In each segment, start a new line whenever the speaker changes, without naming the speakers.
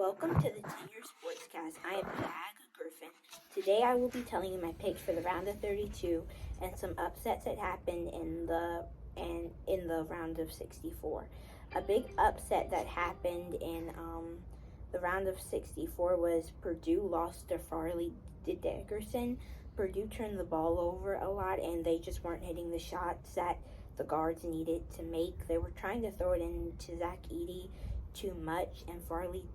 Welcome to the 10-Year Sportscast. I am Jag Griffin. Today I will be telling you my picks for the round of 32 and some upsets that happened in the round of 64. A big upset that happened in the round of 64 was Purdue lost to Farley Dickerson. Purdue turned the ball over a lot and they just weren't hitting the shots that the guards needed to make. They were trying to throw it into Zach Edey too much, and Farley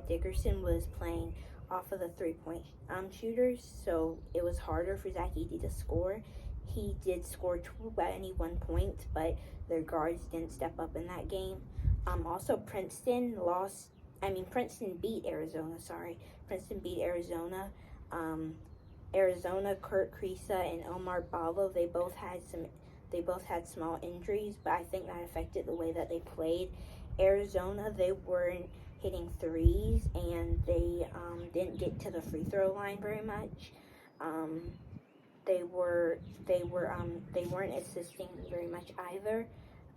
Dickerson was playing off of the three-point shooters, so it was harder for Zach Edey to score. He did score 21 points, but their guards didn't step up in that game. Also, Princeton beat Arizona. Princeton beat Arizona. Arizona, Kurt Kriisa and Omar Ballo, they both had small injuries, but I think that affected the way that they played. Arizona, they weren't hitting threes, and they didn't get to the free throw line very much. They weren't assisting very much either.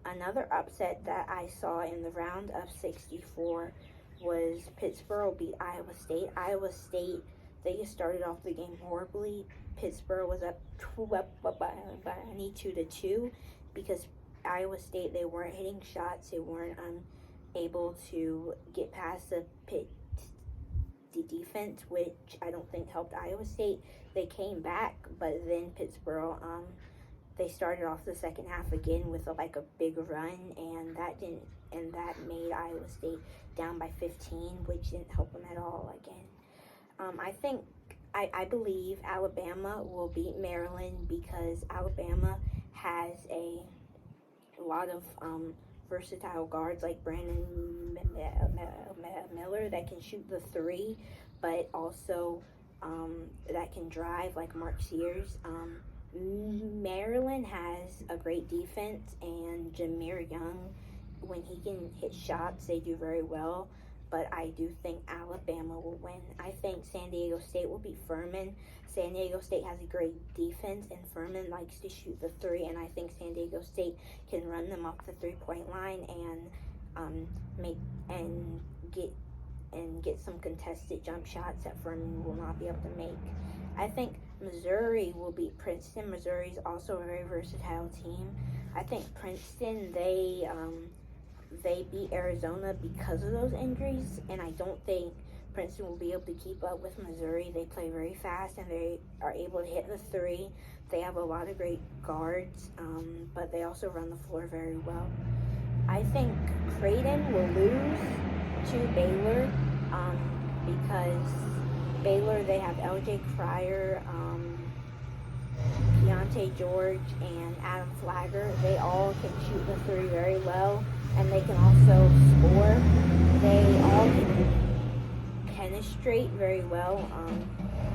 Another upset that I saw in the round of 64 was Pittsburgh beat Iowa State. Iowa State, they started off the game horribly. Pittsburgh was up 22-2 because Iowa State, they weren't hitting shots. They weren't able to get past the defense, which I don't think helped Iowa State. They came back, but then Pittsburgh, they started off the second half again with a big run, and that made Iowa State down by 15, which didn't help them at all again. I believe Alabama will beat Maryland because Alabama has a lot of versatile guards like Brandon Miller that can shoot the three, but also that can drive like Mark Sears. Maryland has a great defense, and Jameer Young, when he can hit shots, they do very well. But I do think Alabama will win. I think San Diego State will beat Furman. San Diego State has a great defense, and Furman likes to shoot the three, and I think San Diego State can run them off the three-point line and get some contested jump shots that Furman will not be able to make. I think Missouri will beat Princeton. Missouri is also a very versatile team. I think Princeton, they beat Arizona because of those injuries, and I don't think Princeton will be able to keep up with Missouri. They play very fast, and they are able to hit the three. They have a lot of great guards, but they also run the floor very well. I think Creighton will lose to Baylor because Baylor, they have LJ Cryer, Keontae George, and Adam Flagger. They all can shoot the three very well, and they can also score. They all can penetrate very well,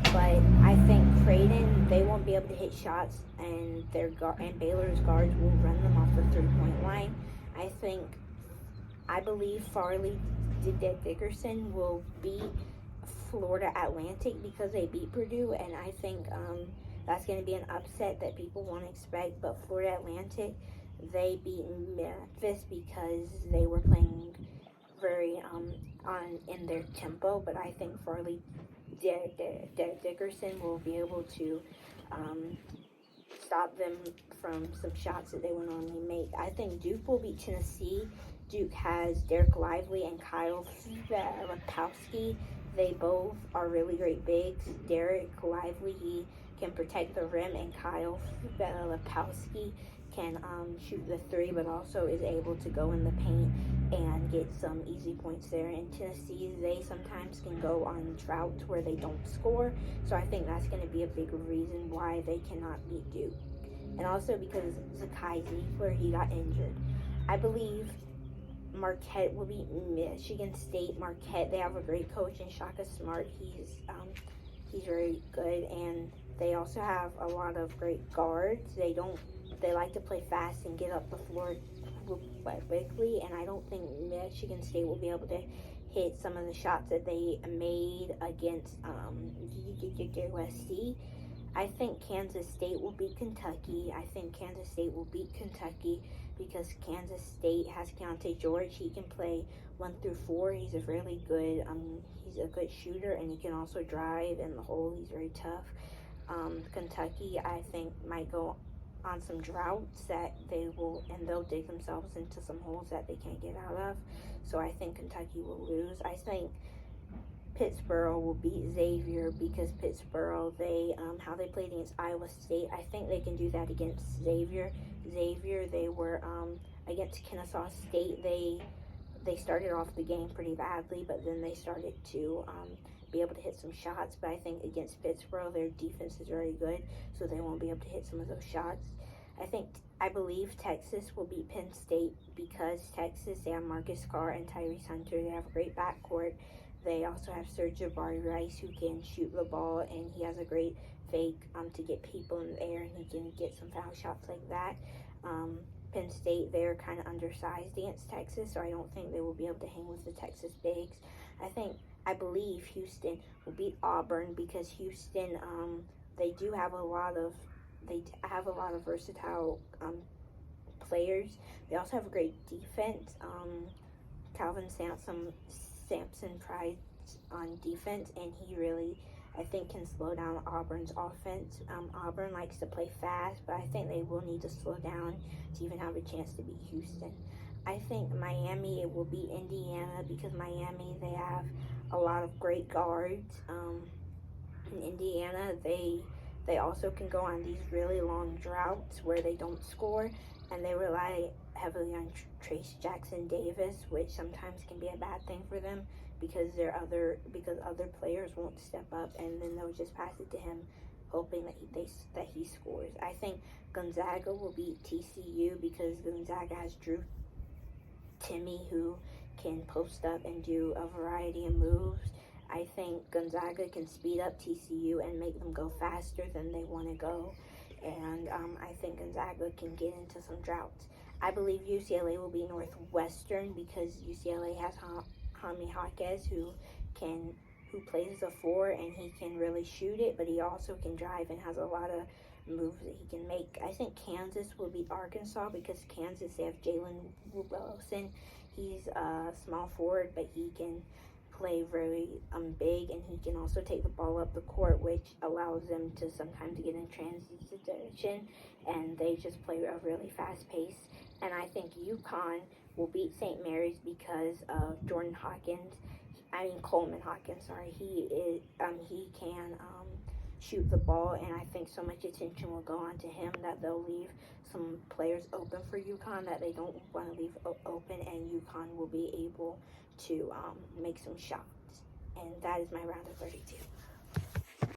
but I think Creighton, they won't be able to hit shots, and Baylor's guards will run them off the three-point line. I believe Farley Dickerson will beat Florida Atlantic because they beat Purdue, and I think that's going to be an upset that people won't expect. But Florida Atlantic, they beat Memphis because they were playing very in their tempo. But I think Farley Dickerson will be able to stop them from some shots that they would normally make. I think Duke will beat Tennessee. Duke has Derek Lively and Kyle Lepowski. They both are really great bigs. Derek Lively, he can protect the rim, and Kyle Lepowski can shoot the three, but also is able to go in the paint and get some easy points there. In Tennessee, they sometimes can go on droughts where they don't score, so I think that's going to be a big reason why they cannot beat Duke. And also because Zakai Ziegler, he got injured. I believe Marquette will beat Michigan State. Marquette, they have a great coach in Shaka Smart. He's very good, and they also have a lot of great guards. They like to play fast and get up the floor quickly, and I don't think Michigan State will be able to hit some of the shots that they made against USC. I think Kansas State will beat Kentucky. because Kansas State has Keontae George. He can play 1 through 4. He's a really good, he's a good shooter, and he can also drive in the hole. He's very tough. Kentucky, I think, might go on some droughts that they'll dig themselves into some holes that they can't get out of. So I think Kentucky will lose. I think Pittsburgh will beat Xavier because Pittsburgh, how they played against Iowa State, I think they can do that against Xavier. They were against Kennesaw State. They started off the game pretty badly, but then they started to be able to hit some shots. But I think against Pittsburgh, their defense is very good, so they won't be able to hit some of those shots. I believe Texas will beat Penn State because Texas, they have Marcus Carr and Tyrese Hunter. They have a great backcourt. They also have Serge Rice, who can shoot the ball, and he has a great fake to get people in the air, and he can get some foul shots like that. Penn State, they're kind of undersized against Texas, so I don't think they will be able to hang with the Texas bigs. I believe Houston will beat Auburn because Houston, they have a lot of versatile players. They also have a great defense. Calvin Sampson prides on defense, and he really, I think, can slow down Auburn's offense. Auburn likes to play fast, but I think they will need to slow down to even have a chance to beat Houston. I think Miami will beat Indiana because Miami, they have a lot of great guards. In Indiana, they also can go on these really long droughts where they don't score, and they rely heavily on Trace Jackson Davis, which sometimes can be a bad thing for them because other players won't step up, and then they'll just pass it to him, hoping that he scores. I think Gonzaga will beat TCU because Gonzaga has Drew Timmy, who can post up and do a variety of moves. I think Gonzaga can speed up TCU and make them go faster than they want to go. And I think Gonzaga can get into some droughts. I believe UCLA will be Northwestern because UCLA has Jaime Jaquez, who plays as a 4, and he can really shoot it, but he also can drive and has a lot of moves that he can make. I think Kansas will beat Arkansas because Kansas, they have Jalen Wilson. He's a small forward, but he can play very big, and he can also take the ball up the court, which allows them to sometimes get in transition, and they just play a really fast pace. And I think UConn will beat St. Mary's because of Coleman Hawkins. Sorry, he can shoot the ball, and I think so much attention will go on to him that they'll leave some players open for UConn that they don't want to leave open, and UConn will be able to make some shots. And that is my round of 32.